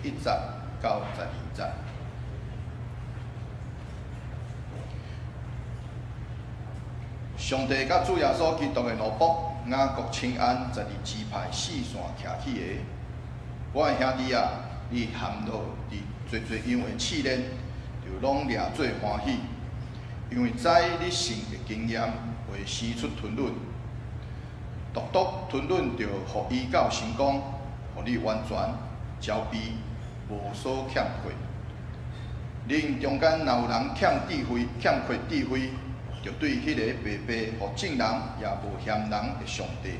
1节到12节。上帝甲主耶稣基督的奴仆雅各请安12支派4线徛起的，我的兄弟啊，你含落伫侪样的试炼，就拢掠做欢喜，因为知你性的经验会施出吞忍，独吞忍着，互伊到成功，互你完全招备，无所欠缺。恁中间若有人欠缺智慧，就对迄个白白互正人也无嫌人的上帝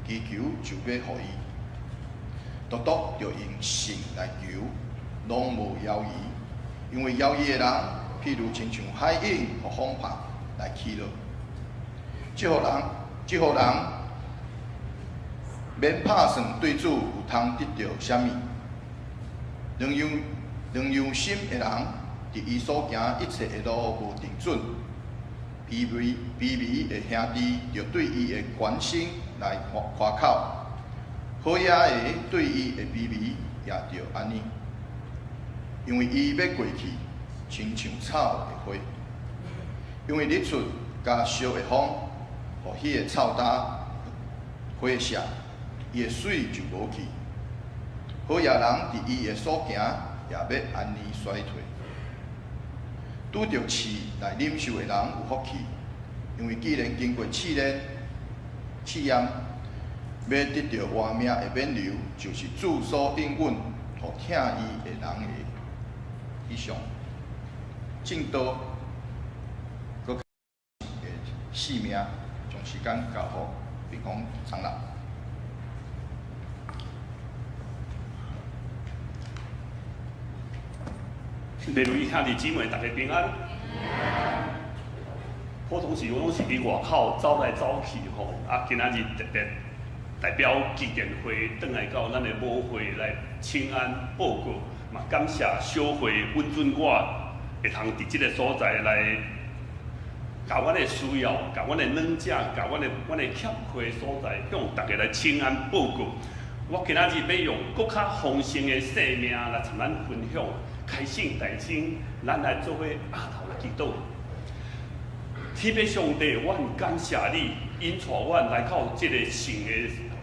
祈求，就要互伊。独就用信来求，拢无犹豫，因为犹豫的人，譬如亲像海涌互风拍来起落。即号人免拍算对主有通得到啥物。两样心的人，伫伊所行一切的路无定准。卑微的兄弟，就对伊的关心来夸口。好野的对伊的卑微也着安尼，因为伊要过去，亲像草的花。因为日出加烧的风，互迄个草搭火烧，伊的水就无去。好野人伫伊的所行，也要安尼衰退。拄着试来忍受的人有福气，因为既然经过试验，要得到活命的免流，就是主所应允，互听伊的人的以上。正道，搁的性命，将时间交互平方长老。例如兄弟姊妹，大家平安。普通时我拢是伫外口走来走去吼，今仔日特别代表基电会转来到咱的母会来请安报告，嘛感谢小会允准我会通伫即个所在来，甲阮的需要，甲阮的软者，甲阮的欠缺所在，向大家来请安报告。我今仔日要用更较丰盛的生命来同咱分享。开心大心，咱来做伙压头来祈祷。天父上帝，我很感谢你引带我来到这个圣的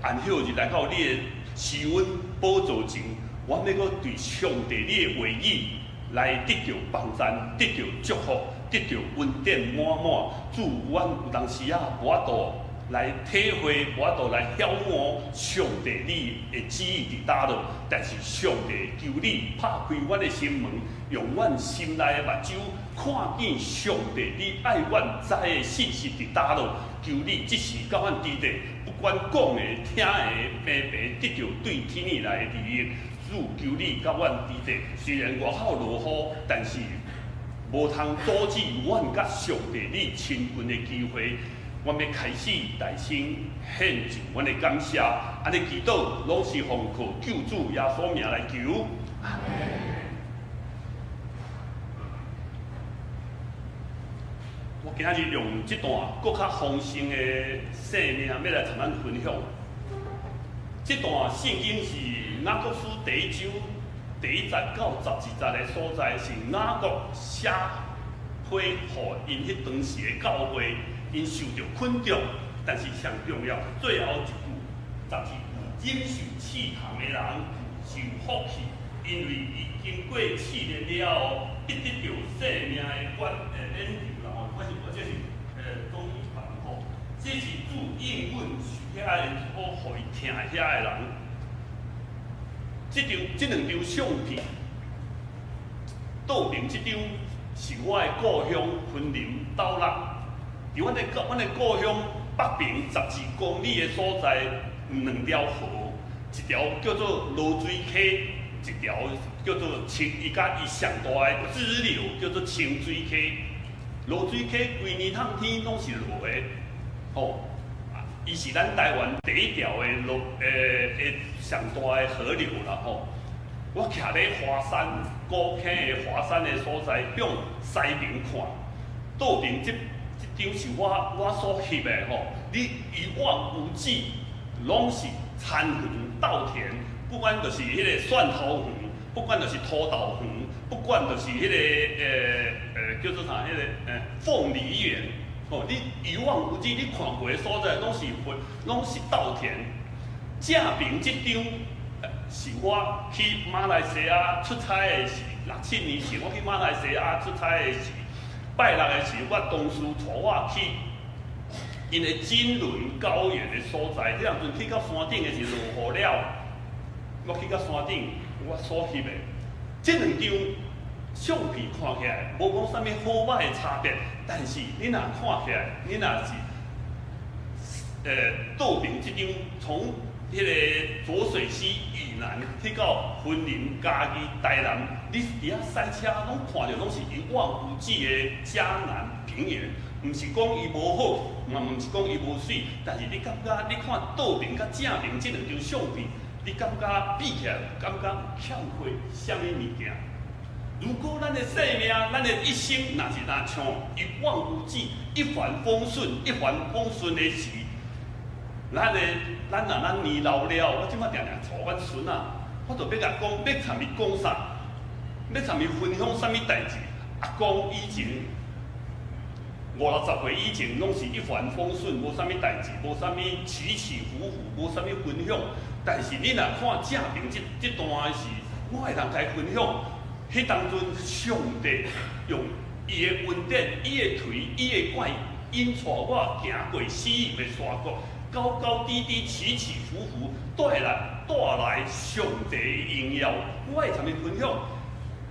安息日，来到你的施恩宝座前，我要搁对上帝你的话语来得到帮赞，得到祝福，得到恩典满满。主，阮有当时啊，无法度来体会，无法度来晓悟上帝你的旨意伫倒落。但是上帝求你拍开阮的心门，用阮心内的目睭看见上帝你爱阮知的信息伫倒落。求你即时到阮伫地，不管讲的、听的、白白得到对天而来的利益。主求你到阮伫地，虽然外口落雨，但是无通阻止阮甲上帝你亲近的机会。我要开始大心献上阮的感谢，安尼祈祷拢是奉靠救主耶稣名来求。我今仔日用这段更较丰盛的生命，要来同咱分享。这段圣经是雅各书第1章第1节到12节的所在，是雅各写批互因迄当时的教会。因受到困窘，但是上重要，最后一句就是忍受试探的人受福气，因为伊经过试炼了，必得到生命的免流啦。我这是中医版吼，这是主应允遐个好互伊听遐个人。这两张相片，倒面这张是我的故乡云林斗六。伫阮的故乡北平12公里的所在，两条河，一条叫做罗水溪，一条叫做伊上大的支流叫做清水溪。罗水溪规年通天拢是落的，吼，伊是咱台湾第一条的上大的河流啦，吼。我徛咧华山高坑的华山的所在，向西面看，倒边这张是我所翕的吼，你一望无际，拢是田园稻田，不管就是迄个蒜头园，不管就是土豆园，不管就是迄、叫做啥，凤梨园，哦，你一望无际，你看过的所在，拢是稻田。正平这张，是我去马来西亚出差的时，6、7年前我去马来西亚出差的时，拜六的时，我同事带我去。因为金轮高原的所在，迄阵去到山顶的时落雨了，我去到山顶，我所翕的，这两张相片看起来无讲啥物好歹的差别，但是你若看起来，你若是倒平这张从迄个浊水溪以南去到云林、嘉义、台南，你伫遐赛车拢看到拢是一望无际的嘉南平原。毋是讲伊无好，嘛毋是讲伊无水，但是你感觉你看倒平甲正平这两张相片，你感觉比起来，感觉欠缺啥物物件？如果咱的生命，咱的一生，若像一望无际、一帆风顺的时，咱年老了，我即摆常常带阮孙啊，我就要甲讲，要参伊讲啥，要参伊分享啥物代志。阿公以前。50、60岁以前，拢是一帆风顺，无啥物代志，无啥物起起伏伏，无啥物分享。但是你若看正平这段的是，我会通甲伊分享。迄当阵上帝用伊的恩典、伊的腿、伊的拐，引带我行过死荫的山谷，高高低低、起起伏伏，带来上帝的荣耀。我会参伊分享。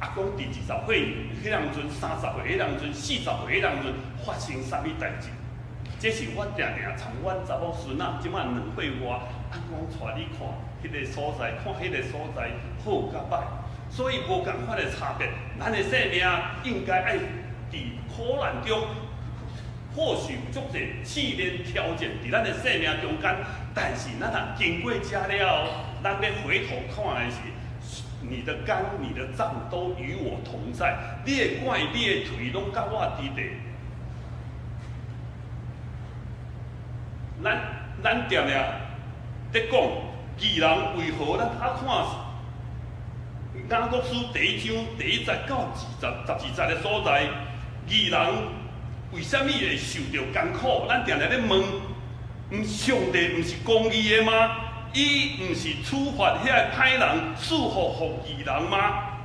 阿公伫20岁，迄当阵30岁，迄当阵40岁，迄当阵发生啥物代志？这是我常常从阮查某孙仔，即摆2岁外，阿公带你看迄个所在，看迄个所在好甲歹，所以无共款的差别。咱的生命应该爱伫苦难中，或许有足侪试炼挑战伫咱的生命中间，但是咱若经过遮了，咱要回头看的是。你的肝、你的脏都与我同在，你的拐、你的腿拢甲我伫地。咱常常在讲，义人为何咱啊看雅各书第1章第1节到12节的所在，义人为什么会受到艰苦？咱常常在问，上帝毋是公义的吗？伊毋是处罚遐个歹人，赐福义人吗？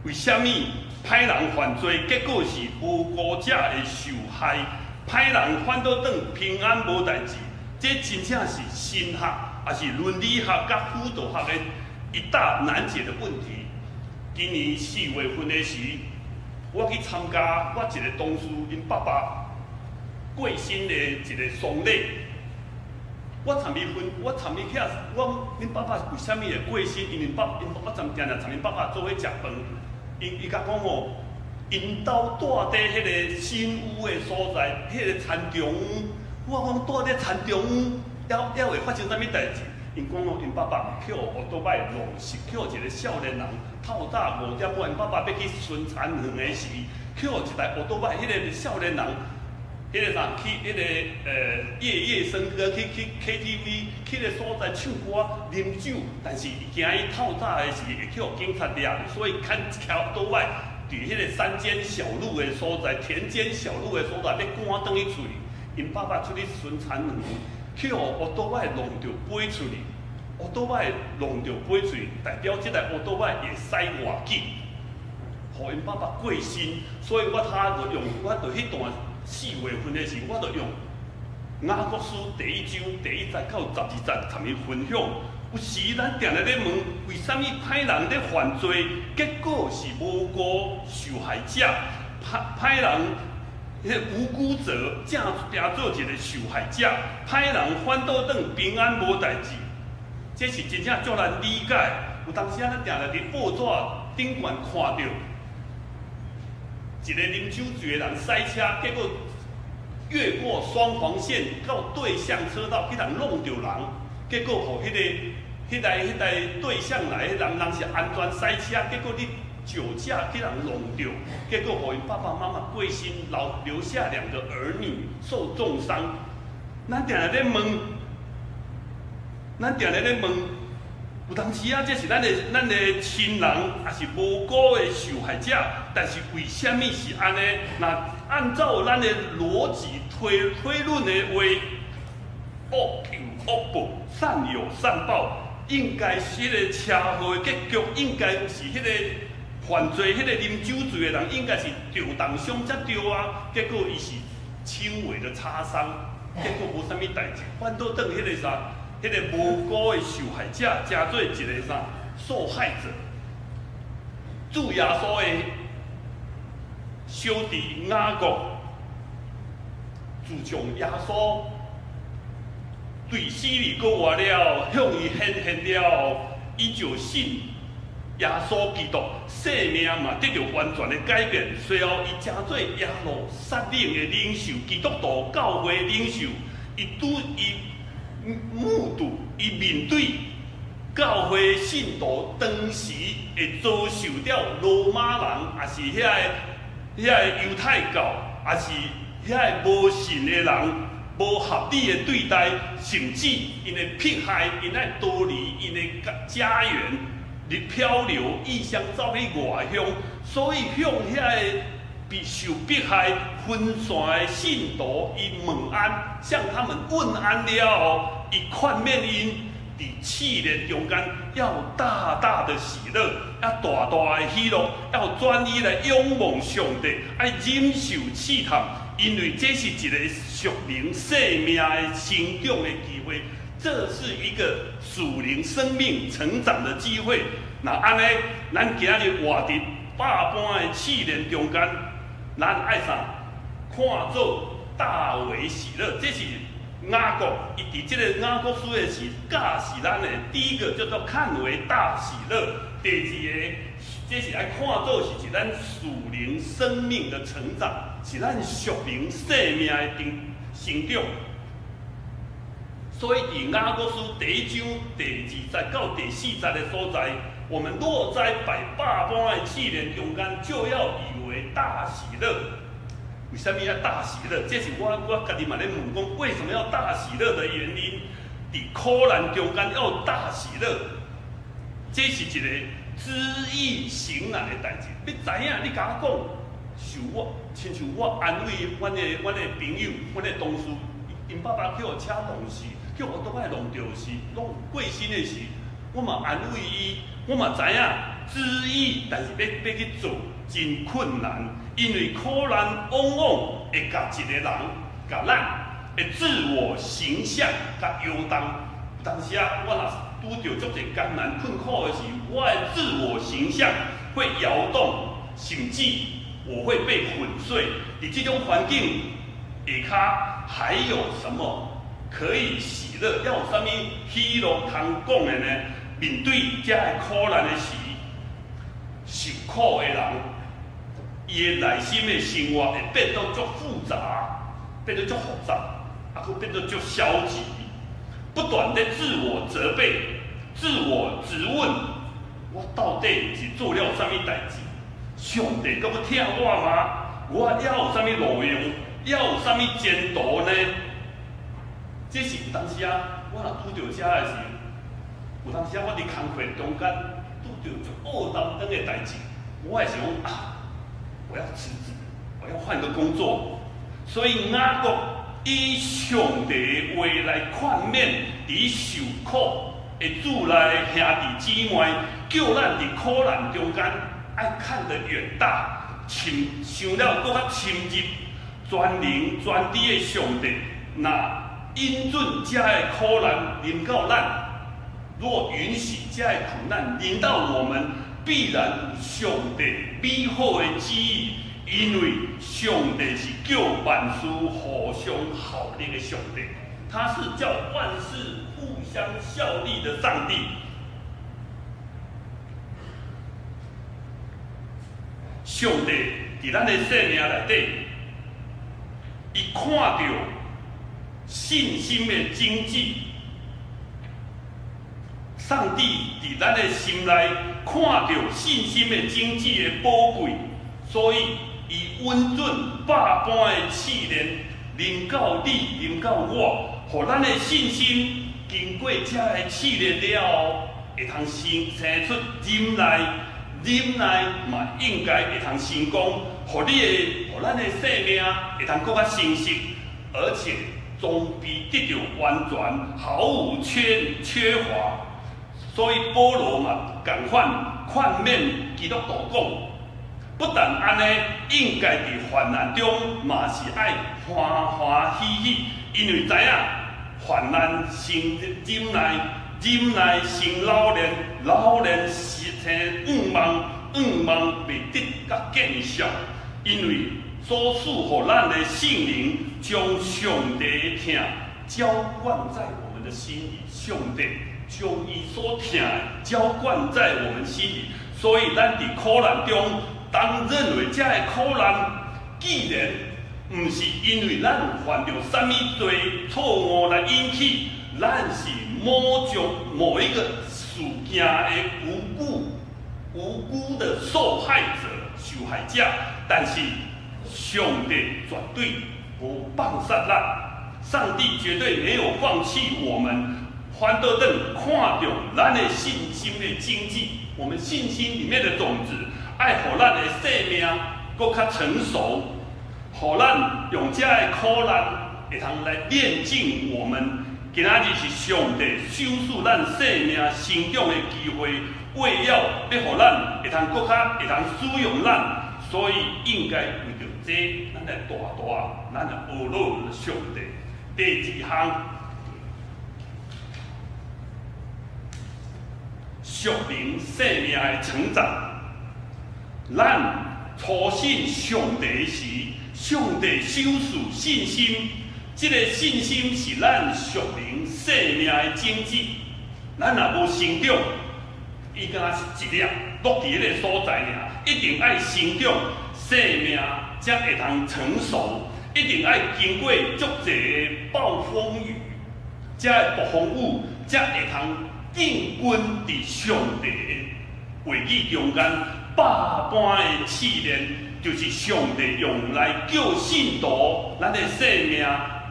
为什么歹人犯罪，结果是无辜者会受害？歹人反倒转平安无代志，这真正是神学，也是伦理学甲辅导学的一大难解的问题。今年4月份的时，我去参加我一个同事因爸爸过身的一个丧礼。我参伊起，恁爸爸为虾米会过身？因为我常参因爸爸做伙食饭，伊甲讲吼，因兜住伫迄个新屋的所在，迄个田中屋。我讲住伫田中屋，了会发生啥物代志？因讲吼，因爸爸捡乌多摆弄死，捡一个少年人，透早5点半，因爸爸要去巡田园的时，捡一台乌多摆，迄个少年人。迄个人去迄个夜笙歌去 KTV 去个所在唱歌啉酒，但是伊惊伊透早的时会去互警察抓，所以牵一条倒摆，伫迄个山间小路的所在、田间小路的所在，要赶倒去厝里。因爸爸出去巡田园，去互乌倒摆弄着飞出去，乌倒摆弄着飞出去，代表即台乌倒摆会驶偌紧，互因爸爸过身，所以我就迄段。4月份的时，我就用雅各书第1章第1节到12节，参伊分享。有时咱常常咧问，为什么歹人咧犯罪，结果是无辜受害者？歹人迄个无辜者，正变做一个受害者。歹人反倒转平安无代志，这是真正足难理解。有当时咱常常伫报纸顶悬看到。一个啉酒醉的人塞车，结果越过双黄线到对向车道，去人弄着人，结果互迄台对向来的人是安全塞车，结果你酒驾去人弄着，结果互因爸爸妈妈过身，留下2个儿女受重伤。咱常常咧问，有当时啊，这是咱的亲人，也是无辜的受害者。但是为什么是安尼？那按照咱的逻辑推论的话，恶有恶报，善有善报，应该是迄个车祸的结局，应该是迄个犯罪、迄个啉酒醉的人，应该是受重伤才对啊。结果伊是轻微的擦伤，结果无啥物代志，反倒当迄个啥？迄个无辜的受害者，加做一个啥受害者。主耶稣的小弟雅各，自从耶稣对死里过活了，向伊显现了，伊就信耶稣基督，生命嘛得到完全的改变。随后，伊加做耶路撒冷的领袖，基督徒教会领袖，伊目睹伊面对教会信徒当时会遭受到罗马人，也是遐个犹太教，也是遐个无信的人无合理的对待，甚至因的迫害，因爱逃离因的家园，日漂流异乡走去外乡，所以向遐个被受迫害分散的信徒，伊问安，向他们问安了后。伊劝勉因伫试炼中间要大大的喜乐，要大大的喜乐，要专一来仰望上帝，爱忍受试探，因为这是一个属灵生命的成长的机会，这是一个属灵生命成长的机会。那安尼，咱今日活伫百般的试炼中间，咱爱啥？看做大为喜乐，这是。雅各，伊伫即个雅各书的是教示咱的，第一个叫做看为大喜乐，第二个，这是来看做是咱属灵生命的成长，是咱属灵生命的成长。所以伫雅各书第1章第20到第40的所在，我们落在百般的试炼中间，就要以为大喜乐。为什么要大喜乐？这是我家己嘛咧问讲，为什么要大喜乐的原因？伫苦难中间要大喜乐，这是一个知易行难的代志。你知影？你甲我讲，亲像我安慰阮的朋友、阮的同事，因爸爸叫我车弄死，叫我倒摆弄着死，弄过身的事，我嘛安慰伊，我嘛知影知易，但是要去做真困难。因为苦难往往会甲一个人、甲咱的自我形象甲摇动。有当时啊，我若拄着足侪艰难困苦的时，我的自我形象会摇动，甚至我会被粉碎。伫这种环境下骹，还有什么可以喜乐？要有啥物喜乐通讲的呢？面对这个苦难的时，受苦的人。伊的内心的生活会变到足复杂，变到足复杂，啊，佫变到足消极，不断的自我责备、自我质问：我到底是做了啥物代志？上帝佫要听我吗？我要有啥物路用？要有啥物前途呢？这是有当时啊，我若拄着这的时候，有当时啊，我伫工课中间拄着足恶当当的代志，我会想啊。我要辞职，我要换个工作。所以雅各以上帝的话来劝勉伫受苦的主内兄弟姊妹，叫咱伫苦难中间爱看得远大，想了搁较深入，全能全知的上帝，那因准这的苦难临到咱，若允许这的苦难临到我们。必然有上帝美好的旨意，因为上帝是叫万事互相效力的上帝，他是叫万事互相效力的上帝。上帝伫咱的生命内底，伊看到信心的经济。上帝伫咱的心内看到信心的经济的宝贵，所以伊温准百般的试炼，临到你，临到我，互咱的信心经过这个试炼了后，会通生出忍耐嘛，应该会通成功，互咱的生命会通更较成熟，而且终必得到完全，毫无缺乏。所以保罗嘛，共款劝勉基督徒讲，不但安尼，应该伫患难中嘛是爱欢欢喜喜，因为知影患难生忍耐，忍耐生老练，老练是生望未得甲见效，因为所赐予咱的圣灵将上帝的疼浇灌在我们的心里，上帝将伊所疼浇灌在我们心里，所以咱伫苦难中，当认为这个苦难既然毋是因为咱犯着什么罪错误来引起，咱是某一个事件的无辜的受害者，但是上帝绝对不放杀咱，上帝绝对没有放弃我们。反倒等看到咱的信心的经济，我们信心里面的种子，爱互咱的生命搁较成熟，互咱用这个苦难会通来炼净我们。今仔日是上帝赏赐咱生命成长的机会，为要互咱会通搁较会通使用咱，所以应该为着这，咱来咱来学乐上帝。第二项。属灵生命的成长，咱初信上帝时，上帝赏赐信心，这个信心是咱属灵生命的经济。咱若无成长，伊敢若是一粒落伫迄个所在尔，一定爱成长，生命才会通成熟，一定爱经过足济的暴风雨，才会暴风雨，才会通。定军伫上帝的话语中间，百般的试炼，就是上帝用来救信徒咱的生命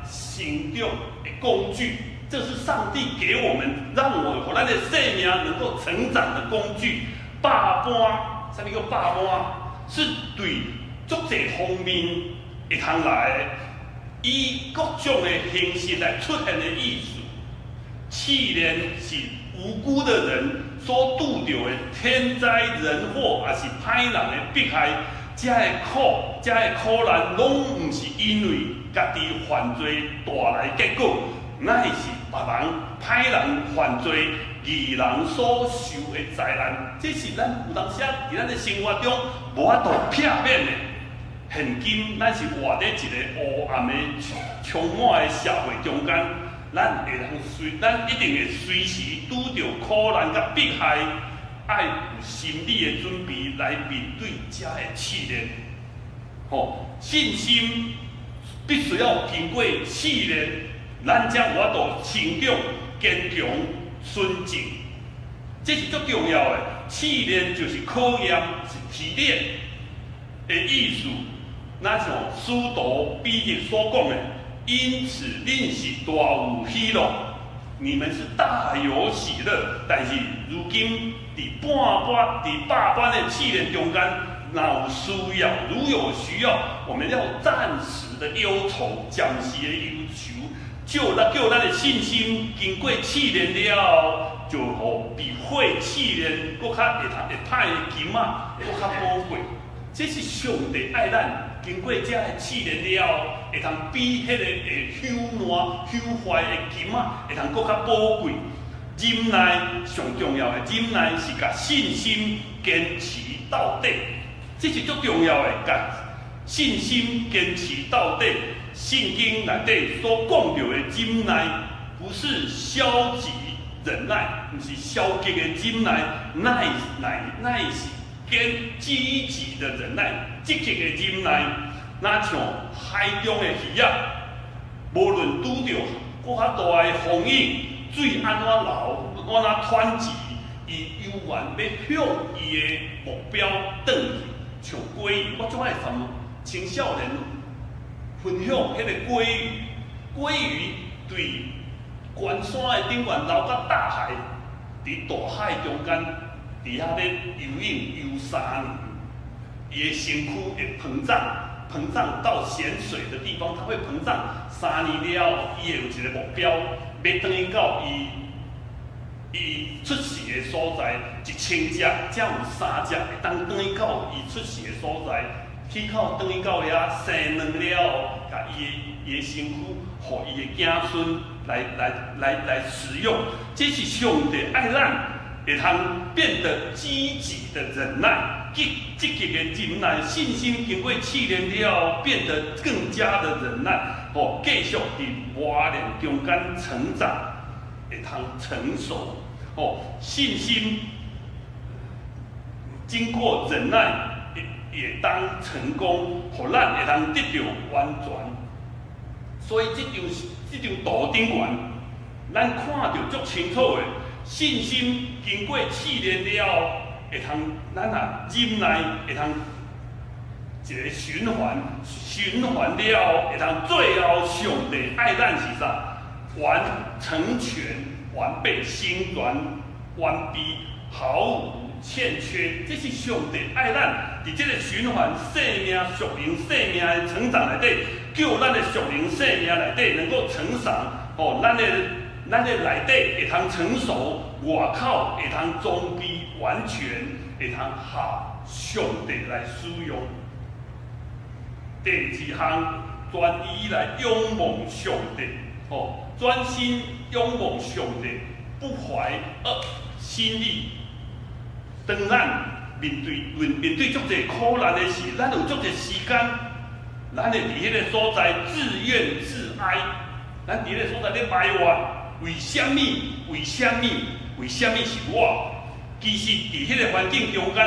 成长的工具。这是上帝给我们，让我咱的生命能够成长的工具。百般，啥物叫百般？是对足济方面会通来的，以各种的形式来出现的意思。试炼是无辜的人所拄到的天灾人祸，也是歹人的迫害，这个苦难，拢毋是因为家己犯罪带来结果，乃是别人歹人犯罪，义人所受的灾难。这是咱有当时伫咱的生活中无法度避免的。现今咱是活在一个黑暗的、充满的社会中间。咱一定会随时拄到苦难甲迫害，爱有心理的准备来面对这个试炼。信心必须要经过试炼，咱才有法度成长、坚强、纯正。这是最重要的。试炼就是考验，是提炼的意思。那像使徒彼得所讲的。因此，恁是大有喜乐，你们是大有喜乐。但是如今伫百般的试炼中间，如有需要，我们要暂时的忧愁，暂时的忧愁，叫咱的信心经过试炼了，就比会试炼搁较会派的金仔搁较宝贵。这是上帝爱咱。经过这个试炼了，会通比迄个会朽坏的金仔会通搁较宝贵。忍耐上重要的，忍耐是甲信心坚持到底，这是最重要的，甲信心坚持到底。圣经内底所讲到的忍耐，不是消极忍耐，不是消极的忍耐，乃是积极的忍耐。积极的忍耐，那像海中的鱼仔，无论拄着搁较大的风雨，水安怎流，安怎湍急，伊永远要向伊的目标转去。像鲑鱼，我总爱青少年分享迄个鲑鱼对悬山的顶悬流到大海，伫大海中间，伫遐咧游泳游3年，伊的身躯会膨胀到咸水的地方，它会膨胀。3年了，伊会有一个目标，要等于到伊出世的所在1000只，才有3只会当等于到伊出世的所在。去到等于到遐生卵了，甲伊的身躯，互伊的子孙来使用。这是上帝爱咱，会通变得积极的忍耐，积极的忍耐，信心经过试炼了，变得更加的忍耐，继续伫磨练中间成长，会通成熟。信心经过忍耐。也当成功，互咱会通得到完全。所以这张图顶悬，咱看到足清楚的，信心经过试炼了，会通咱忍耐，会通一个循环了，会通最后上帝爱咱是啥？完成全、完备、心全、完备，毫无欠缺。这是上帝爱咱。伫这个循环生命、属灵生命的成长内底，叫咱的属灵生命内底能够成长，咱的内底会通成熟，外口会通装备完全，会通合上帝来使用。第2项，专一来仰望上帝，专心仰望上帝，不怀心意，当咱。面对足侪苦难的事，咱有足侪时间，咱会伫迄个所在自怨自哀，咱伫迄个所在咧埋怨，为什么是我？其实伫迄个环境中间，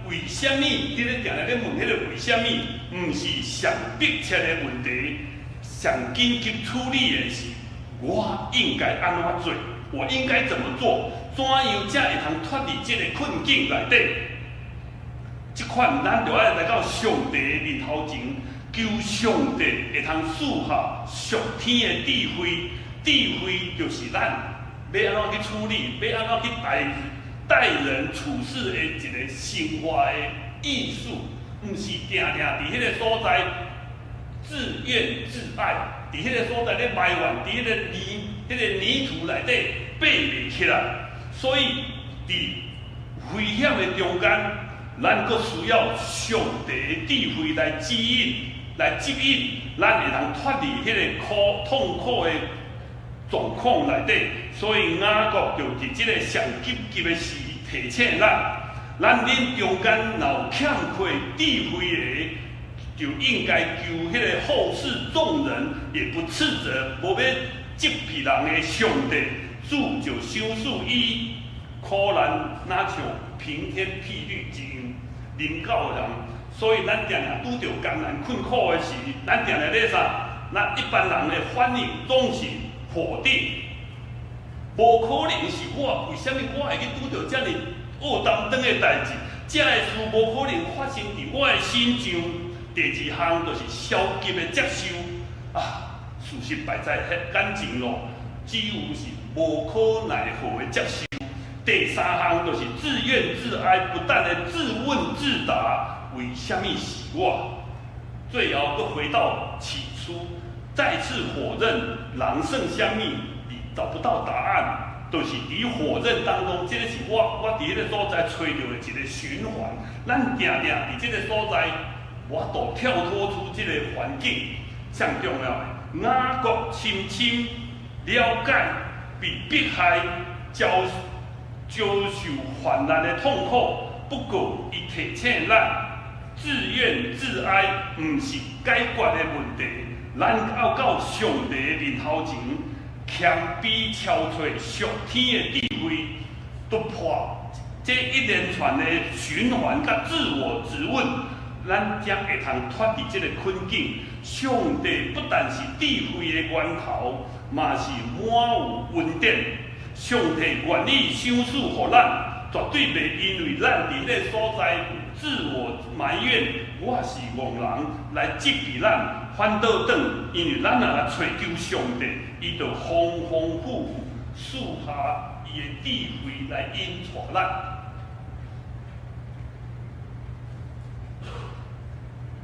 为什么你咧定定咧问迄个为什么？毋是上迫切的问题，上紧急处理的是我应该安怎做？我应该怎么做？怎样才会通脱离这个困境内底？这款咱就要来到上帝的面头前，求上帝会通赐下属天的智慧。智慧就是咱要安怎去处理，要安怎去待人处事的一个生活的艺术，毋是定伫迄个所在自怨自艾，伫迄个所在咧埋怨，伫迄个泥土内底爬袂起来。所以伫危险的中间，咱阁需要上帝的智慧来指引、来指引，咱会通脱离迄个痛苦的状况内底。所以雅各就伫即个上急急的时提醒咱恁中间若有欠缺智慧的，就应该求迄个后世众人也不斥责，无要责备人的上帝，主就收束伊。苦难哪像晴天霹雳之音临到人，所以咱常常拄着艰难困苦的时，咱常常咧啥？咱一般人的反应总是否定，无可能是我，为什么我会去拄着遮尔恶担当的代志？这个事无可能发生伫我的身上。第2项就是消极的接受事实摆在眼前咯，只有是无可奈何的接受。第3项就是自怨自哀，不断的自问自答，为什么是我？最后又回到起初，再次否认人生什么，你找不到答案，就是伫否认当中，这个是我伫迄个所在找到的一个循环。咱定定伫这个所在，我都跳脱出这个环境，上重要的，雅各深深了解被迫害遭受患难的痛苦，不过伊提醒咱，自怨自哀毋是解决的问题，咱要到上帝的面头前，谦卑超出属天的智慧，突破这一连串的循环甲自我质问，咱才会通脱离这个困境。上帝不但是智慧的源头，嘛是满有恩典。上帝愿意赏赐予咱，绝对袂因为咱伫迄个所在有自我埋怨，我是戆人来责备咱，反倒转，因为咱若来找求上帝，伊就丰丰富富赐下伊伊的智慧来引带咱。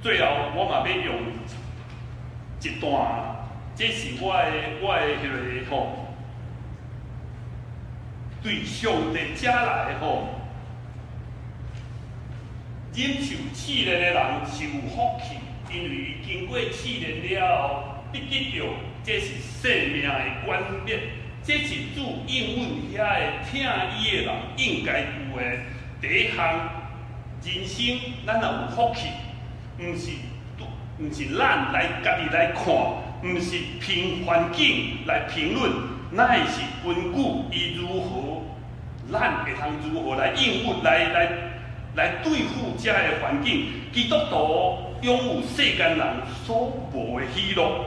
最后，我嘛要用一段，这是我的迄个吼，对上帝遮来吼，忍受试炼的人是有福气，因为经过试炼了后，必得到这是生命的冠冕，这是主应允遐个听伊的人应该有的第一项。人生咱若有福气。毋是咱家己来看，毋是凭环境来评论，乃是根据伊如何，咱会通如何来应付，来对付遮个环境。基督徒拥有世间人所无的喜乐，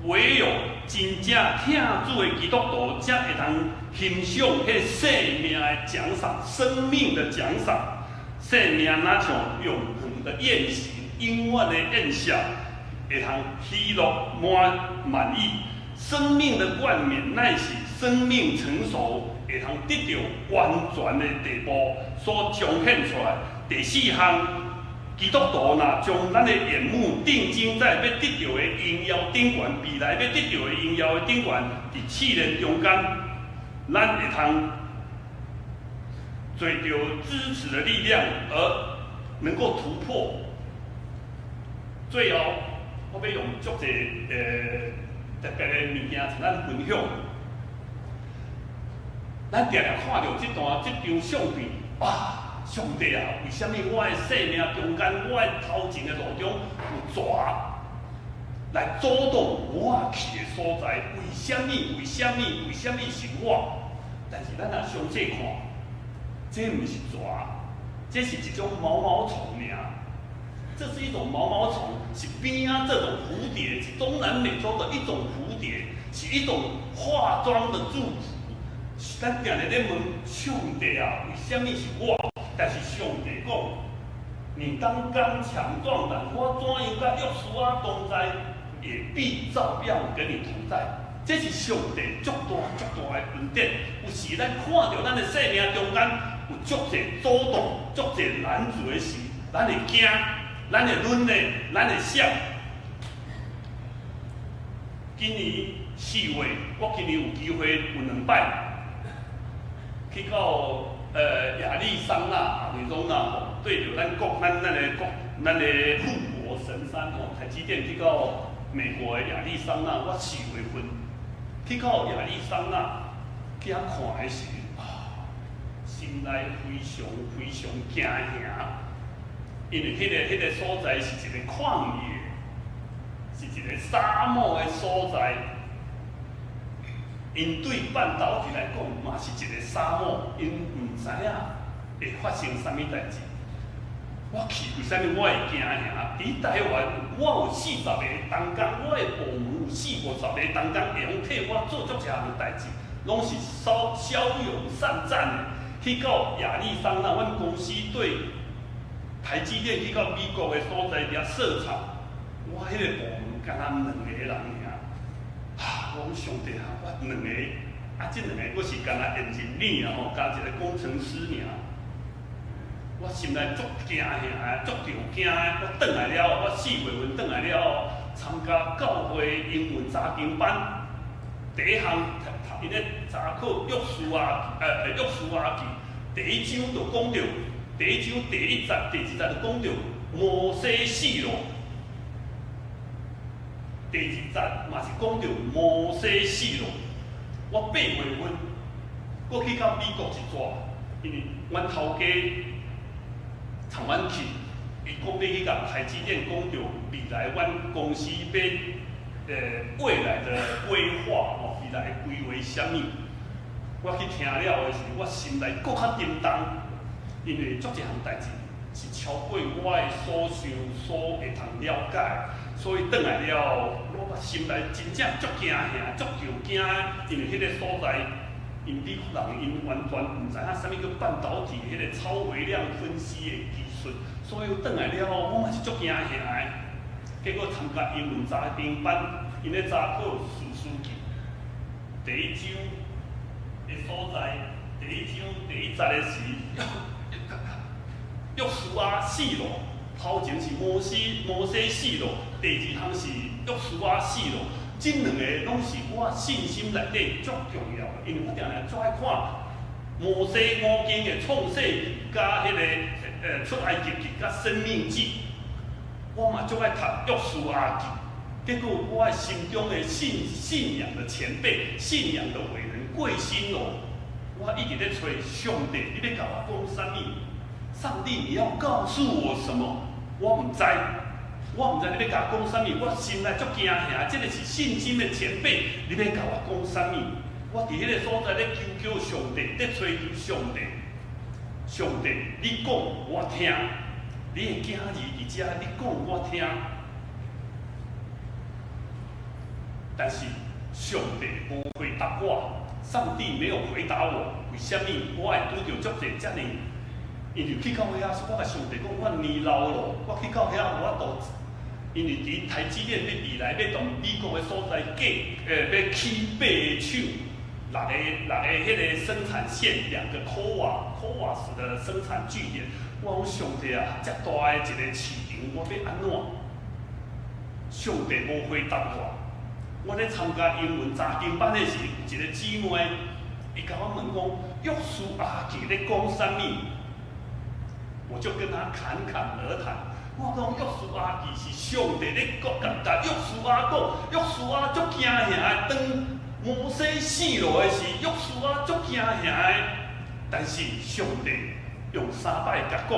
唯有真正听主的基督徒，才会通欣赏迄生命的奖赏，生命的奖赏。生命若像永恒的宴席。永远的宴享，会通喜乐满意。生命的冠冕乃是生命成熟，会通得到完全的地步所彰显出来。第四项，基督徒若将咱的眼目定睛在要得到的荣耀顶悬，未来要得到的荣耀的顶悬，伫试炼中间，咱会通找到支持的力量，而能够突破。最后，我要用足侪特别的物件同咱分享。咱常常看到这张相片，哇！上帝啊，为什么我的生命中间，我的头前的路中有蛇来阻挡我去的所在？为什么是我？但是咱若详细看，这毋是蛇，这是一种毛毛虫尔。这是一种毛毛虫，是边啊这种蝴蝶，是中南美洲的一种蝴蝶，是一种化妆的祝福。咱常常在问上帝啊，为什么是我？但是上帝讲，你当刚强壮胆，我怎样甲约书亚同在，也必照样跟你同在。这是上帝足大的恩典。有时咱看到咱的生命中间有足侪阻挡、足侪拦阻的事，咱会惊。咱会软的，咱会想。今年4月，我今年有机会有2摆去到亚利桑那、阿里中那对着咱的护国神山台积电去到美国的亚利桑那，我4月份去到亚利桑那，去遐看的时，心内非常惊吓。因为迄个所在是一个旷野，是一个沙漠的所在。因对半导体来讲，嘛是一个沙漠，因唔知影会发生啥物代志。我去，为啥物我会惊吓？伫台湾，我有40个同工，我的部门有40-50个同工，会用替我做足一项代志，拢是骁勇善战的。去到亚利桑那，阮公司对。台积电去到美国的所在遐设厂，我迄个部门敢若2个人尔。我讲上帝啊，我2个，这2个我是敢若应人领啊吼，加一个工程师尔。我心内足惊吓的，足着惊的。我转来了，我4月份转来了，参加教会英文查经班。第一项读因咧查考约书亚记，第一章就讲到。第一章第1节、第2节就讲到摩西死了，第2节嘛是讲到摩西死了。我8月份，我去到美国一转，因为阮头家同阮去，伊讲要去甲台积电讲到未来阮公司要未来的规划未来的规划是啥物？我去听了的时，我心内更较震动。因为足一项代志是超过我的所想、所会通了解，所以转来了，我心内真正足惊吓、足着惊，因为迄个所在，因美国人因完全毋知影啥物叫半导体迄个超微量分析的技术，所以转来了，我嘛是足惊吓的。结果参加英文查经班，因咧查考史书记第1章的所在。第一章第一节的是约书亚死了，头前是摩西死了，第二项是约书亚死了。这两个拢是我信心内底足重要的，因为我定定最爱看摩西五经的创世纪加迄个出埃及记加生命记，我嘛足爱读约书亚记。结果我心中的信仰的前辈、信仰的伟人贵心哦，我一直在找上帝，你要甲我讲啥物？上帝，你要告诉我什么？我唔知。我唔知你要甲我讲啥物，我心内足惊吓，这个是信心的前辈，你要甲我讲啥物？我伫迄个所在咧求上帝，咧追求上帝。上帝，你讲我听，你的囝儿伫遮，你讲我听。但是上帝无回答我，上帝没有回答我，为什么我会拄着足侪遮尔？因为去到遐，我甲上帝讲，我年老了，我去到遐无法度。因为伫台积电要未来要同美国的所在要起8个厂，6个迄个生产线，2个 CoWAS 的生产据点。我讲上帝啊，遮大的一个市场，我要安怎？上帝无回答我。我咧参加英文查经班的时，有一个姊妹，伊甲我问讲，约书亚记咧讲啥物？我就跟他侃侃而谈。我讲约书亚记是上帝咧甲约书亚讲，约书亚足惊吓的。当摩西死落的时，约书亚足惊吓的。但是上帝用3摆甲讲，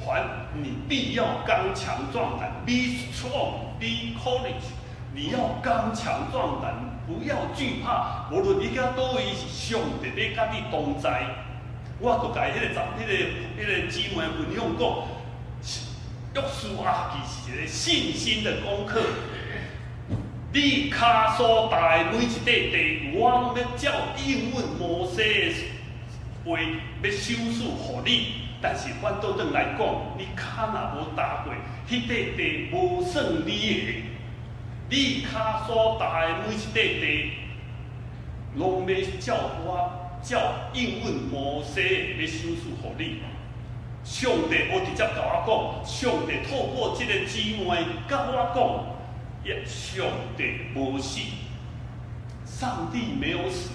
凡你必要刚强壮胆 ，be strong, be courage。你要刚强壮胆，不要惧怕。无论你到倒位，是上帝要甲你同在。我就甲迄个姊妹分享讲。约书亚记是一个信心的功课。你骹所踏的每一块地，我拢要照应允摩西的话，要守属互你。但是反倒转来讲，你骹若无踏过，迄块地无算你的。你骹所踏的每一块地，拢要照应允摩西的，要守属互你。上帝无直接甲我讲，上帝透过这个姊妹甲我讲，上帝无死，上帝没有死，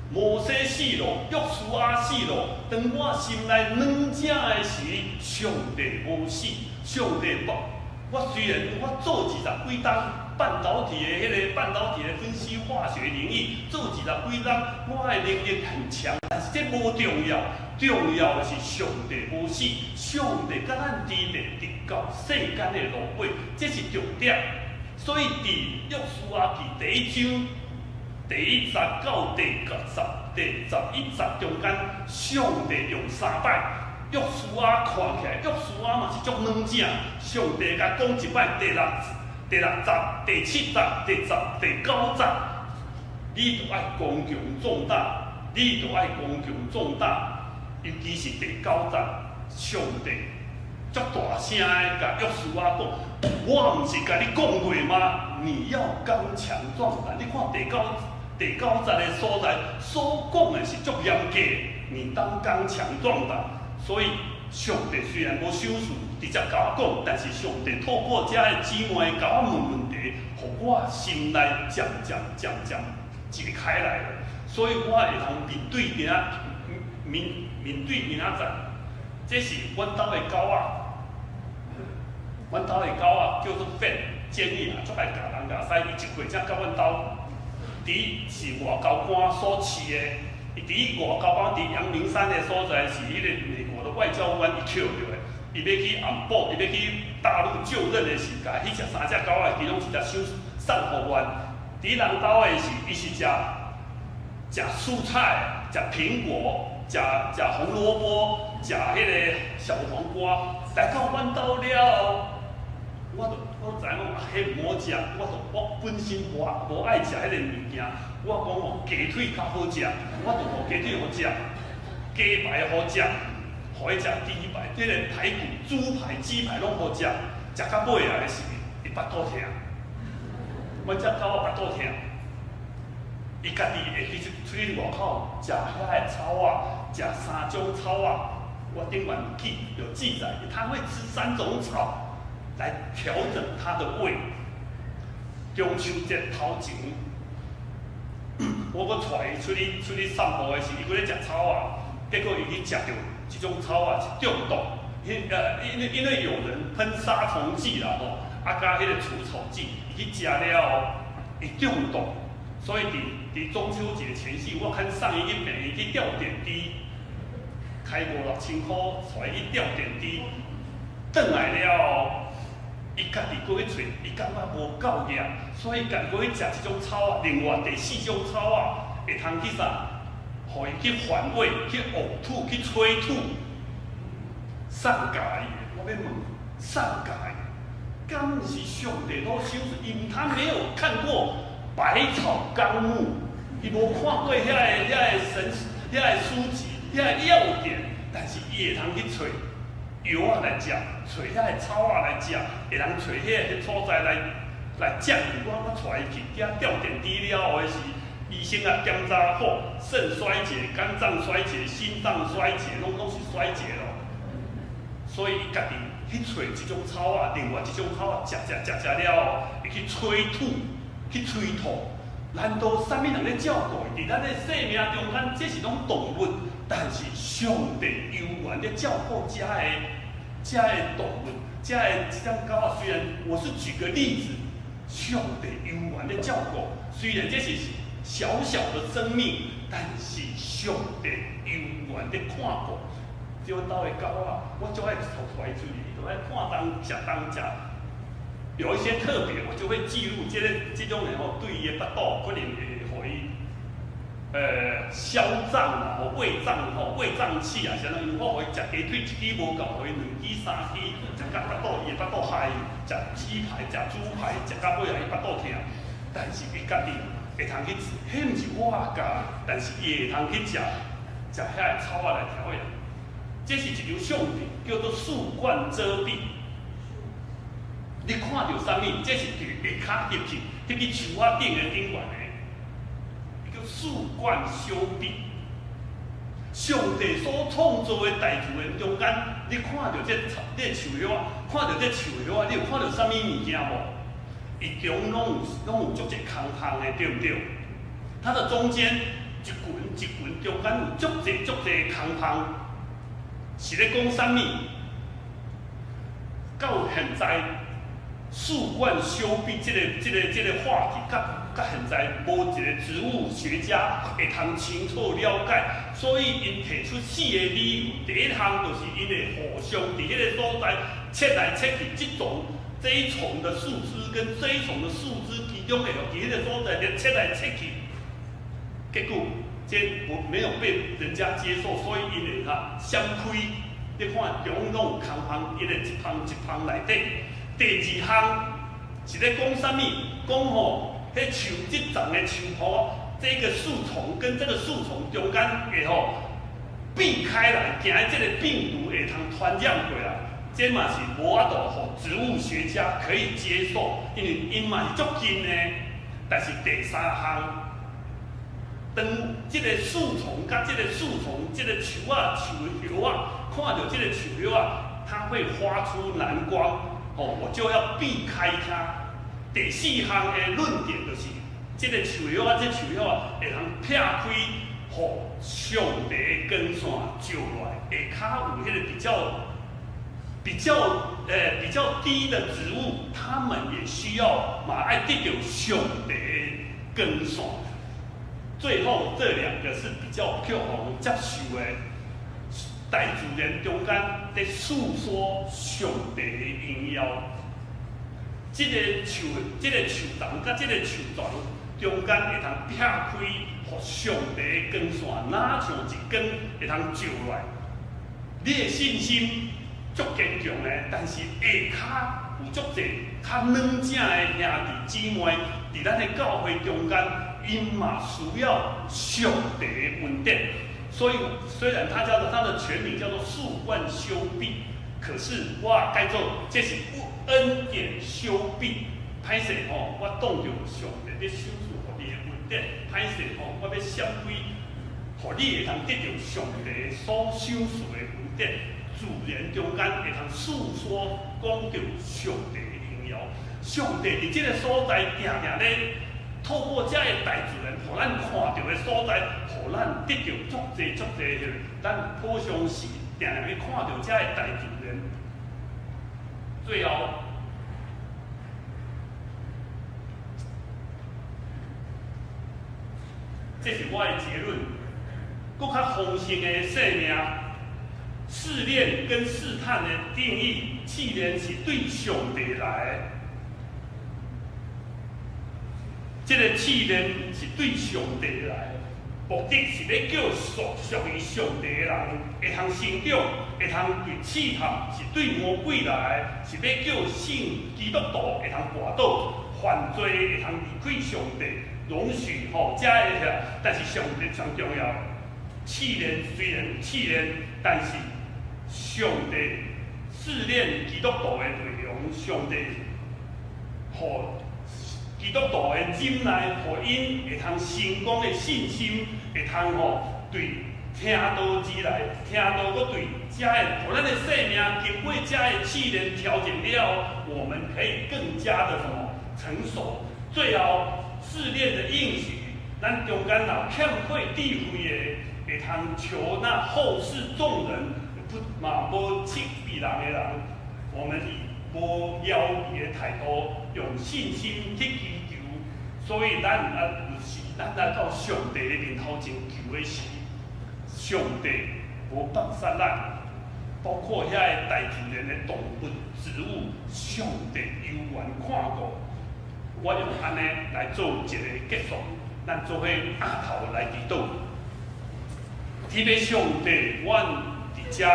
摩西死了，约书亚死了。当我心内软正的时，上帝无死，上帝我虽然我做20几档半导体的分析化学领域，做20几档，我的能力很强，但是这无重要。重要的是上帝无死，上帝甲咱伫立直到世间的路尾，这是重点。所以伫约书亚记第一章第1节到第11节中间，上帝用3摆，约书亚看起来，约书亚嘛是足软正。上帝甲讲一摆，第6节、第7节、第10、第9节，你就爱刚强壮胆，你就爱刚强壮胆。尤其是第9节，上帝足大声的甲约书亚讲：我毋是甲你讲过吗？你要刚强壮胆。你看第9节的所在，所讲的是足严格，你当刚强壮胆。所以上帝虽然无守属直接甲我讲，但是上帝透过这个姊妹甲我问问题，互我心内渐解开来了。所以我会通面对明仔载，这是阮兜的狗仔，阮兜的狗仔叫做粉，建议啊，足爱教人教使，伊一过才到阮兜，伫是外交官所饲的，伊伫外交官伫阳明山的所在是迄个美国的外交官伊捡着的，伊要去安保，伊要去大陆就任的时间，迄只3只狗仔其中一只送互阮，伫人兜的是伊是食蔬菜，食苹果。食红萝卜，食迄个小黄瓜，来到阮兜了，我知影讲迄唔好食，我本身无爱食迄个物件，我讲吼鸡腿较好食，我就互鸡腿好食，鸡排好食，互伊食猪排，迄个排骨、猪排、鸡排拢好食，食到尾啊是伊腹肚疼，阮只狗仔腹肚疼。伊家己会去出去外口食遐个草啊，食3种草啊。我顶晚有记载，他会吃3种草来调整他的胃。中秋节头前，我要带伊出去散步的时，伊伫咧食草啊，结果伊去食着一种草啊是中毒，因为有人喷杀虫剂啦吼，加迄个除草剂，伊去食了会中毒，所以伫中秋节前夕，我看上一病伊去吊点滴。开5、6000块，带去吊点滴，转来了，伊家己过去找，伊感觉无够硬，所以家过去食一种草啊，另外第4种草啊，会通去啥，互伊去反胃、去呕吐、去催吐，上家伊，我要问，上家伊，敢毋是上帝都收拾？因他没有看过百草纲目，伊无看过遐个神、遐个书籍。遐个要点，但是伊会通去找药啊来食，找遐个草啊来食，会通找遐个所在来降低。我带伊去遐吊点滴了后的是，医生啊检查好，肾衰竭、肝脏衰竭、心脏衰竭，拢是衰竭咯。所以伊家己去找一种草啊，另外一种草啊，食了，会去催吐、去催吐。难道啥物人咧照顾伊？伫咱的生命中间，这是拢动物。但是上帝有缘咧照顾遮的动物，遮的这种狗仔。虽然我是举个例子，上帝有缘咧照顾，虽然这是小小的生命，但是上帝有缘咧看顾。即阮兜的狗仔，我就爱带出去，就爱看当食当食。有一些特别，我就会记录这种人吼，对伊的腹肚可能会互伊。消胀啊，胃胀气啊，像因我互伊食鸡腿1支无够，互伊2支3支，食到腹肚伊的腹肚嗨，食鸡排、食猪排，食到尾啊伊腹肚痛。但是伊家己会通去，迄毋是我教，但是伊会通去食遐个草啊来调养。这是一条相片，叫做树冠遮蔽。你看到啥物？这是下骹入去树仔顶的顶端的。树冠修蔽，上帝所创造的大自然中间，你看到这树叶啊，看到这树叶啊，你有看到啥物物件无？伊中拢有足侪空空的，对不对？它的中间一群中间有足侪空空，是咧讲啥物？到现在，树冠修蔽这个话题，甲现在无一个植物学家会通清楚了解，所以因提出4个理由。第一项就是因会互相伫迄个所在切来切去，这一丛的树枝跟这一丛的树枝其中会伫迄个所在咧切来切去，结果这没有被人家接受，所以因会相开。你看中拢有空空，因会一旁内底。第二项是咧讲啥物？讲吼。迄树这丛的树棵，这个树丛跟这个树丛中间会避开来，行这个病毒会通传染过来，这嘛是无法度互植物学家可以接受，因为因嘛是足近的。但是第三项，当这个树丛甲这个树丛，这个树叶啊，看到这个树叶啊，它会发出蓝光，我就要避开它。第4项的论点就是，这个树叶啊，会通劈开，互上帝的根线照来，下骹有迄个比较低的植物，它们也需要爱得到上帝的根线。最后这2个是比较叫我们接受的，大自然中间在诉说上帝的荣耀。这个树丛甲这个树桩中间会通劈开，互上帝的根线哪像一根会通照来。你的信心足坚强的，但是下骹有足侪较软正的兄弟姊妹，伫咱的教会中间，因嘛需要上帝的恩典。所以虽然它的全名叫做树冠修蔽，可是我改做这是恩典修蔽。歹势我当着上帝咧修饰互你的恩典。典，歹势吼，我要闪开，互你会通得到上帝所赏赐的恩典，自然中间会通诉说讲到上帝的荣耀。上帝伫这个所在，定定咧透过这个大自然，互咱看到的所在，互咱得到足济咱好相是定定咧看到这个大自然。最后，这是我的结论。更较丰盛的生命，试炼跟试探的定义，既然是对上帝来的，这个试炼是对上帝来的，目的是要叫属于上帝的人会通成长，会通对试探，是对魔鬼来的，是要叫信基督徒会通跋倒，犯罪会通离开上帝，容许吼这个，但是上帝上重要。试炼虽然有试炼，但是上帝试炼基督徒的内容，上帝互基督徒的忍耐，互因会通成功的信心，会通对听道之来，听道搁对这个，互咱的生命经过这个试炼调整了，我们可以更加的成熟。最后试炼的应许，咱中间若欠缺智慧的。会通求那后世众人无气避人的人，我们以无妖异的态度，用信心去祈求。所以咱来到上帝的面头前求的时，上帝无放杀咱，包括遐个大自然的动物、植物，上帝悠然看顾。我用安尼来做一个结束，咱做伙压头来祈祷。天父上帝，阮伫遮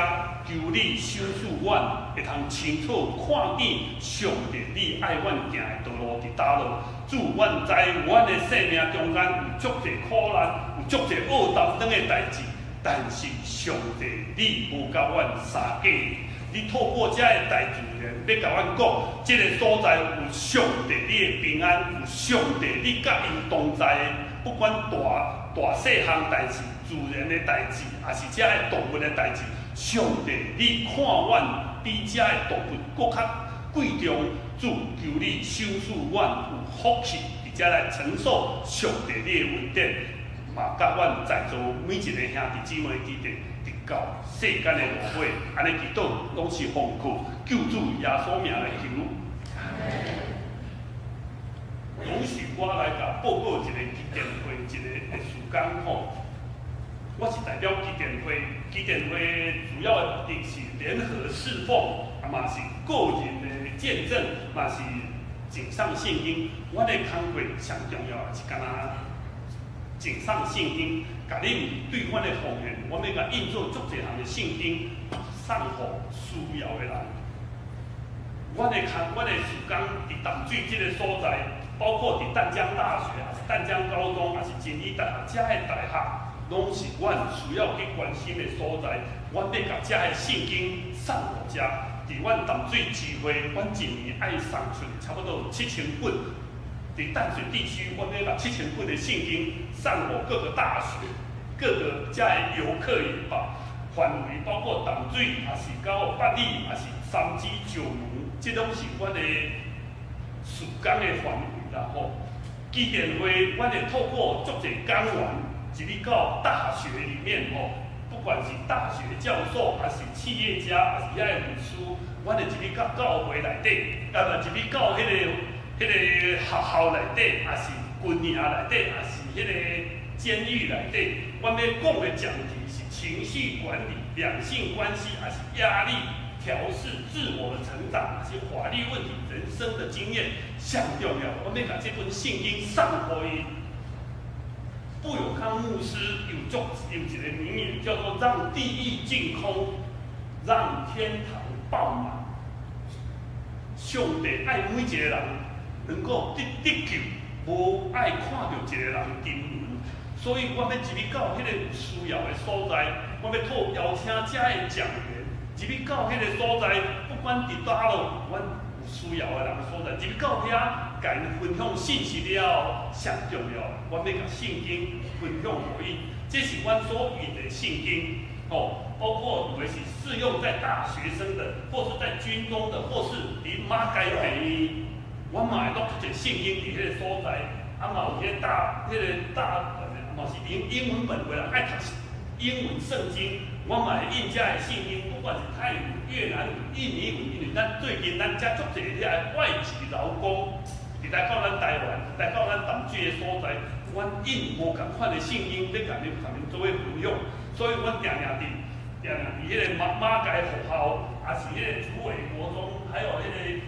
求你赏赐阮，会通清楚看见上帝你爱阮行的道路伫倒落。主，阮知阮的生命中间有足济苦难，有足济恶斗等的代志，但是上帝你无甲阮撒假。你透过这个大自然，要甲阮讲，这个所在有上帝你的平安，有上帝你甲因同在的，不管大细项代志。自然的代志，也是遮个动物的代志，上帝，你看阮比遮个动物搁较贵重，主求你赏赐阮有福气，伫遮来承受上帝你的恩典，嘛甲阮在座每一个兄弟姊妹记得，直到世间的落尾，安尼祈祷拢是奉靠救主耶稣名来求。容许我来甲报告一个祈典会一个时间吼。我是代表基甸会，基甸会主要的目的是联合侍奉，嘛是个人的见证，嘛是井上信心。我的工作上重要是干那井上信心，甲恁对阮的奉献，我们甲印做足济项的信心，送互需要的人。我的时间伫淡水这个所在，包括伫淡江大学啊、淡江高中，还是建义大学，遮个大学。拢是阮需要去关心的所在，阮要甲遮个圣经送互遮。伫阮淡水聚会，阮一年爱送出差不多7000本。伫淡水地区，阮要把7000本的圣经送互各个大学、各个遮个游客引导范围，包括淡水，也是到八里，也是三芝、九龙，这拢是阮的时间的范围啦吼。基甸会，阮会透过足济讲员。一日到大学里面不管是大学教授，还是企业家，还是遐个律师，阮会一日到教会内底，一日到迄个学校内底，还是军营内底，还是迄个监狱内底，阮要讲的讲题是情绪管理、两性关系，还是压力调试、自我的成长，还是法律问题、人生的经验，上重要。阮要把这本圣经送互伊。布永康牧师有一个名言，叫做“让地狱净空，让天堂爆满”。上帝爱每一个人能够得救，无爱看到一个人沉沦。所以，我要一日到迄个有需要的所在，我要邀请遮个讲员，一日到迄个所在，不管伫倒落，阮有需要的人所在，一日到遐。甲因分享信息了，上重要，阮要甲圣经分享互伊，这是阮所用的圣经。包括有的是适用在大学生的，或是在军中的，或是伫马街边，我嘛会录一个圣经伫迄个所在，嘛有迄个大嘛是英文本为啦，爱读英文圣经，我嘛会印遮的圣经，不管是泰语、越南语、印尼语，因为咱最近咱遮足侪遐外籍劳工，伫来到咱台湾，来到咱淡水的所在，阮印无共款的圣经，要甲恁做伙分享。所以，阮常常伫迄个马街学校，也是迄个竹围国中，还有迄个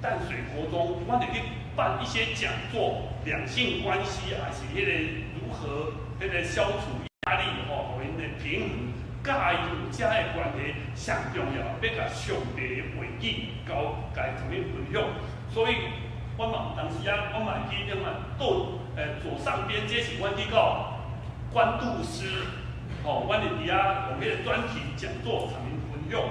淡水国中，阮就去办一些讲座，两性关系，还是迄个如何迄个消除压力互因的平衡，甲伊有遮的关系上重要，要甲上帝的话语交甲同伊分享。所以，阮嘛有当时啊，阮嘛去点啊，左上边这是阮去到关渡师。阮就伫遐用迄个专题讲座，同您分享。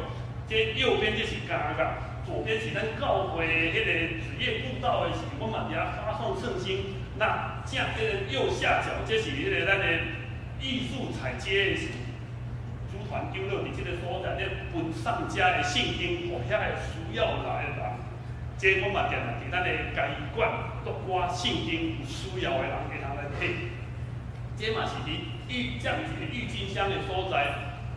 这右边这是家教，左边是咱教会迄个职业布道的是，我嘛伫遐发送圣经。那这个右下角这是迄个咱的艺术采接的是主团长老伫这个所在咧分上家的圣经，互遐个需要来的人。这我嘛定定伫咱的家医馆读挂圣经，有需要的人会通来摕。这嘛是伫这样一个郁金香的所在，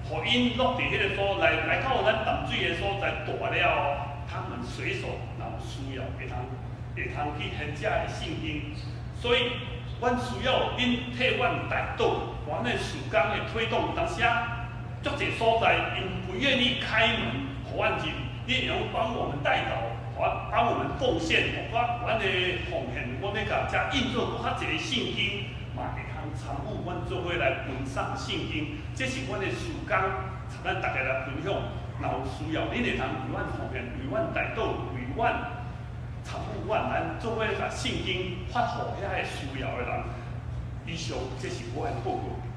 互因落伫迄个所来到咱淡水的所在大了，他们随手若有需要会通去献遮的圣经。所以，阮需要恁替阮带导，阮的事工的推动。当时啊，足侪所在因不愿意开门，互阮入，恁用帮我们带导，帮我们奉献，阮的奉献，阮要甲遮印做较侪圣经，嘛会通参与阮做伙来分享圣经，这是阮的事工，咱大家来分享。若有需要，恁会通为阮奉献，为阮带导，为阮参与阮咱做伙甲圣经发互遐个需要的人。以上，这是我的报告。